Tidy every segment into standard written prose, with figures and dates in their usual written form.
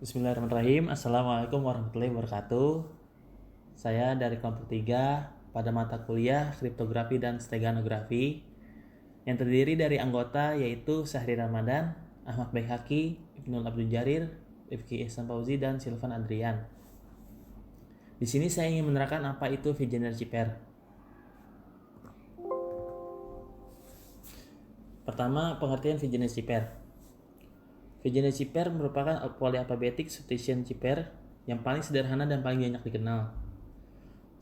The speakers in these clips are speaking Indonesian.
Bismillahirrahmanirrahim. Assalamualaikum warahmatullahi wabarakatuh. Saya dari kelompok 3 pada mata kuliah kriptografi dan steganografi yang terdiri dari anggota yaitu Syahri Ramadan, Ahmad Baihaqi, Ibnul Abdul Jarir, Rifki Ihsan Fauzi, dan Silvan Adrian. Di sini saya ingin menerangkan apa itu Vigenère pair. Pertama, pengertian Vigenère pair. Vigenère pair merupakan polyalphabetic substitution pair yang paling sederhana dan paling banyak dikenal.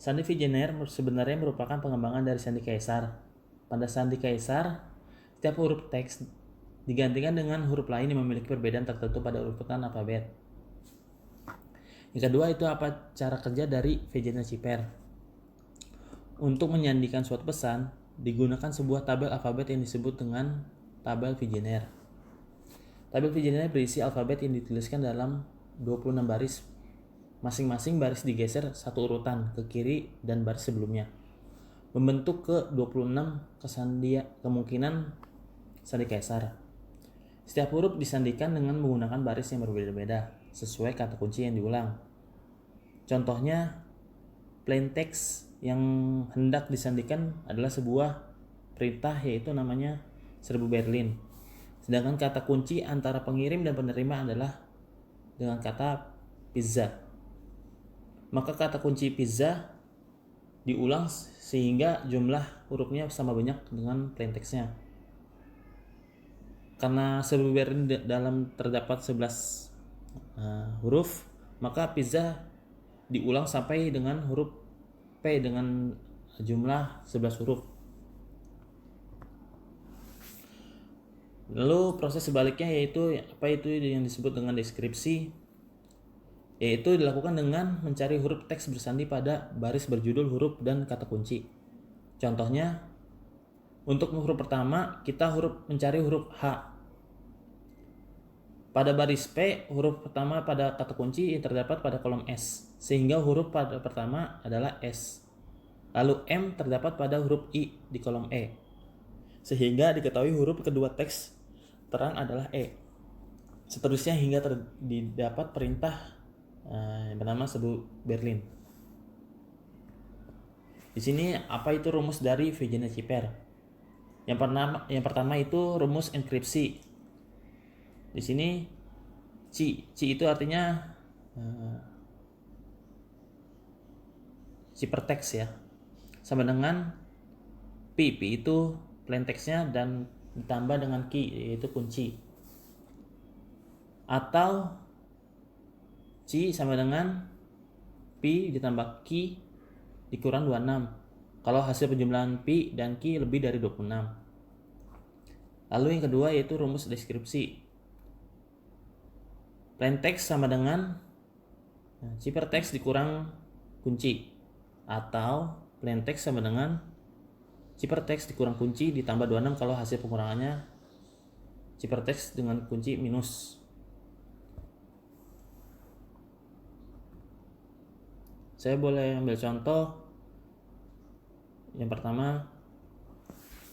Sandi Vigenère sebenarnya merupakan pengembangan dari sandi Kaisar. Pada sandi Kaisar, setiap huruf teks digantikan dengan huruf lain yang memiliki perbedaan tertentu pada urutan alfabet. Yang kedua itu apa cara kerja dari Vigenère pair. Untuk menyandikan suatu pesan, digunakan sebuah tabel alfabet yang disebut dengan tabel Vigenère. Tabel Vigenère berisi alfabet yang dituliskan dalam 26 baris. Masing-masing baris digeser satu urutan ke kiri dan baris sebelumnya, membentuk ke 26 kemungkinan sandi Kaisar. Setiap huruf disandikan dengan menggunakan baris yang berbeda-beda sesuai kata kunci yang diulang. Contohnya, plain text yang hendak disandikan adalah sebuah perintah yaitu namanya 1000 Berlin. Sedangkan kata kunci antara pengirim dan penerima adalah dengan kata pizza. Maka kata kunci pizza diulang sehingga jumlah hurufnya sama banyak dengan plain text-nya. Karena 1000 Berlin dalam terdapat 11 huruf, maka pizza diulang sampai dengan huruf P dengan jumlah 11 huruf. Lalu proses sebaliknya yaitu apa itu yang disebut dengan deskripsi, yaitu dilakukan dengan mencari huruf teks bersandi pada baris berjudul huruf dan kata kunci. Contohnya, untuk huruf pertama kita mencari huruf H. Pada baris P, huruf pertama pada kata kunci yang terdapat pada kolom S, sehingga huruf pada pertama adalah S. Lalu M terdapat pada huruf I di kolom E, sehingga diketahui huruf kedua teks terang adalah E. Seterusnya hingga didapat perintah yang bernama 1000 Berlin. Di sini apa itu rumus dari Vigenère pair? Yang pertama itu rumus enkripsi. Di sini C itu artinya ciphertext ya. Sama dengan P itu plain text-nya dan ditambah dengan key yaitu kunci. Atau C sama dengan P ditambah key dikurang 26 kalau hasil penjumlahan P dan key lebih dari 26. Lalu yang kedua yaitu rumus deskripsi. Plain text sama dengan ciphertext dikurang kunci, atau plain text sama dengan ciphertext dikurang kunci ditambah 26 kalau hasil pengurangannya ciphertext dengan kunci minus. Saya boleh ambil contoh. Yang pertama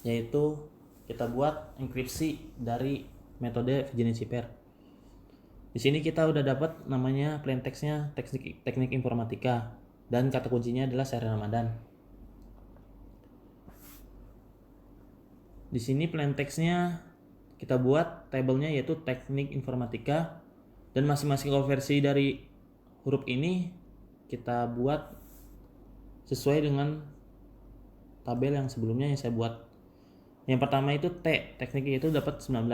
yaitu kita buat enkripsi dari metode Vigenère pair. Di sini kita udah dapat namanya plain text-nya teknik informatika dan kata kuncinya adalah Syahri Ramadan. Di sini plain text-nya kita buat tabelnya yaitu teknik informatika, dan masing-masing konversi dari huruf ini kita buat sesuai dengan tabel yang sebelumnya yang saya buat. Yang pertama itu T, tekniknya itu dapat 19.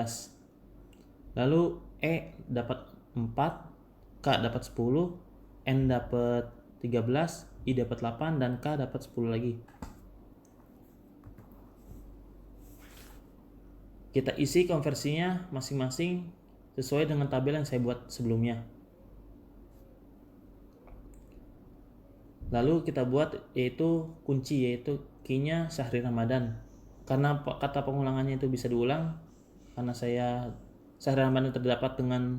Lalu E dapat 4, K dapat 10, N dapat 13, I dapat 8, dan K dapat 10 lagi. Kita isi konversinya masing-masing sesuai dengan tabel yang saya buat sebelumnya. Lalu kita buat yaitu kunci, yaitu key-nya Syahri Ramadan. Karena kata pengulangannya itu bisa diulang, karena Syahri Ramadan terdapat dengan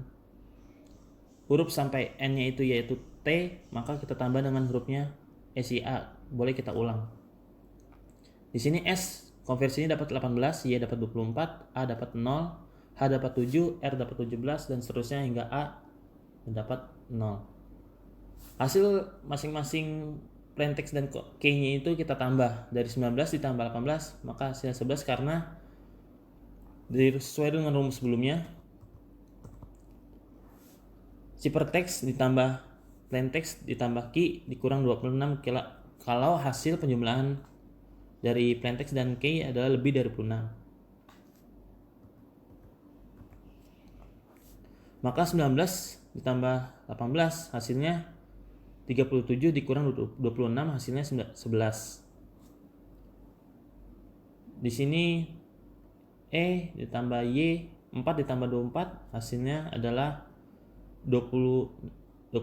huruf sampai N-nya itu yaitu T, maka kita tambah dengan hurufnya SIA, boleh kita ulang. Di sini S konversinya dapat 18, Y dapat 24, A dapat 0, H dapat 7, R dapat 17, dan seterusnya hingga A dapat 0. Hasil masing-masing plaintext dan key-nya itu kita tambah. Dari 19 ditambah 18, maka hasil 11 karena sesuai dengan rumus sebelumnya. Ciphertext ditambah plaintext ditambah key dikurang 26 kalau hasil penjumlahan dari plaintext dan key adalah lebih dari 26. Maka 19 ditambah 18 hasilnya 37 dikurang 26 hasilnya 11. Di sini E ditambah Y 4 ditambah 24 hasilnya adalah 26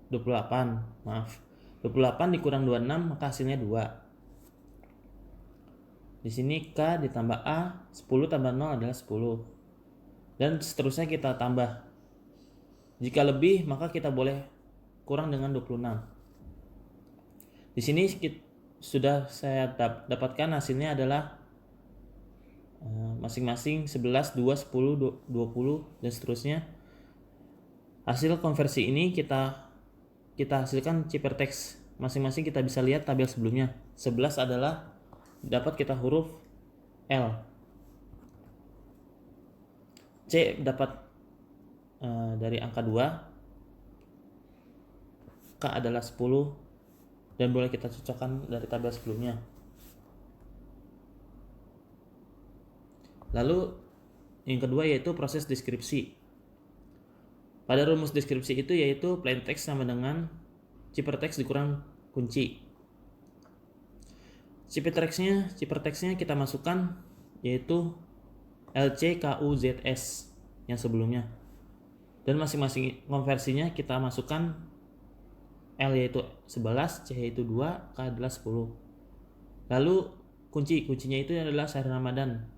28 maaf 28 dikurang 26 maka hasilnya 2. Di sini K ditambah A 10 tambah 0 adalah 10 dan seterusnya kita tambah. Jika lebih maka kita boleh kurang dengan 26. Di sini sudah saya dapatkan hasilnya adalah masing-masing 11, 2, 10, 20 dan seterusnya. Hasil konversi ini kita hasilkan ciphertext. Masing-masing kita bisa lihat tabel sebelumnya. 11 adalah dapat kita huruf L. C dapat dari angka 2. K adalah 10 dan boleh kita cocokkan dari tabel sebelumnya. Lalu yang kedua yaitu proses deskripsi. Pada rumus deskripsi itu yaitu plaintext sama dengan ciphertext dikurang kunci. Ciphertextnya kita masukkan yaitu LCKUZS yang sebelumnya. Dan masing-masing konversinya kita masukkan L yaitu 11, C yaitu 2, K adalah 10. Lalu kuncinya itu adalah sehari Ramadan.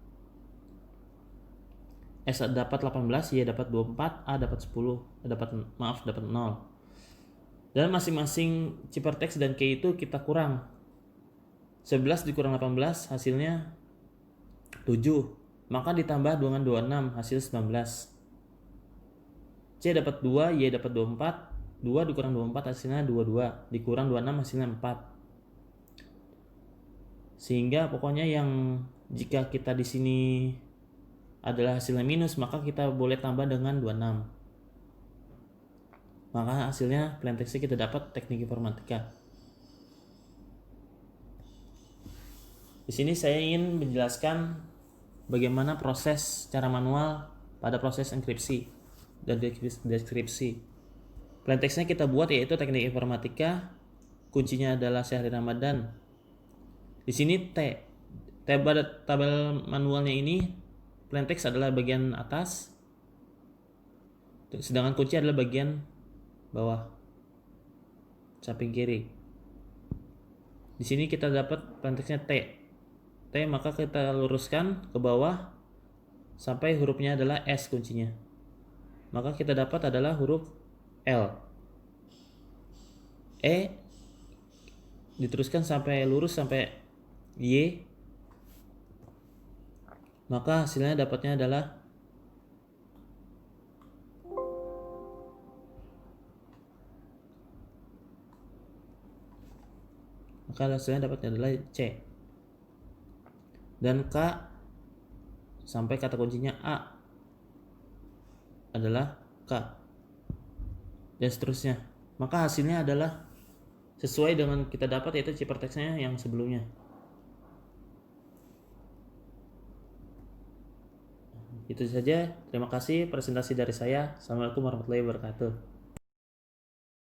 S dapat 18, Y dapat 24, A dapat 10, dapat 0. Dan masing-masing ciphertext dan key itu kita kurang. 11 dikurang 18 hasilnya 7. Maka ditambah dengan 26 hasil 19. C dapat 2, Y dapat 24. 2 dikurang 24 hasilnya 22. Dikurang 26 hasilnya 4. Sehingga pokoknya yang jika kita di sini adalah hasilnya minus, maka kita boleh tambah dengan 26. Maka hasilnya plaintext kita dapat teknik informatika. Di sini saya ingin menjelaskan bagaimana proses secara manual pada proses enkripsi dan deskripsi. Plaintextnya kita buat yaitu teknik informatika. Kuncinya adalah sehari Ramadan. Di sini tabel manualnya ini plaintext adalah bagian atas, sedangkan kunci adalah bagian bawah samping kiri. Di sini kita dapat plaintextnya T, maka kita luruskan ke bawah sampai hurufnya adalah S kuncinya. Maka kita dapat adalah huruf L. E diteruskan sampai lurus sampai Y. Maka hasilnya dapatnya adalah C. Dan K sampai kata kuncinya A adalah K. Dan seterusnya. Maka hasilnya adalah sesuai dengan kita dapat yaitu ciphertextnya yang sebelumnya. Itu saja. Terima kasih presentasi dari saya. Assalamualaikum warahmatullahi wabarakatuh.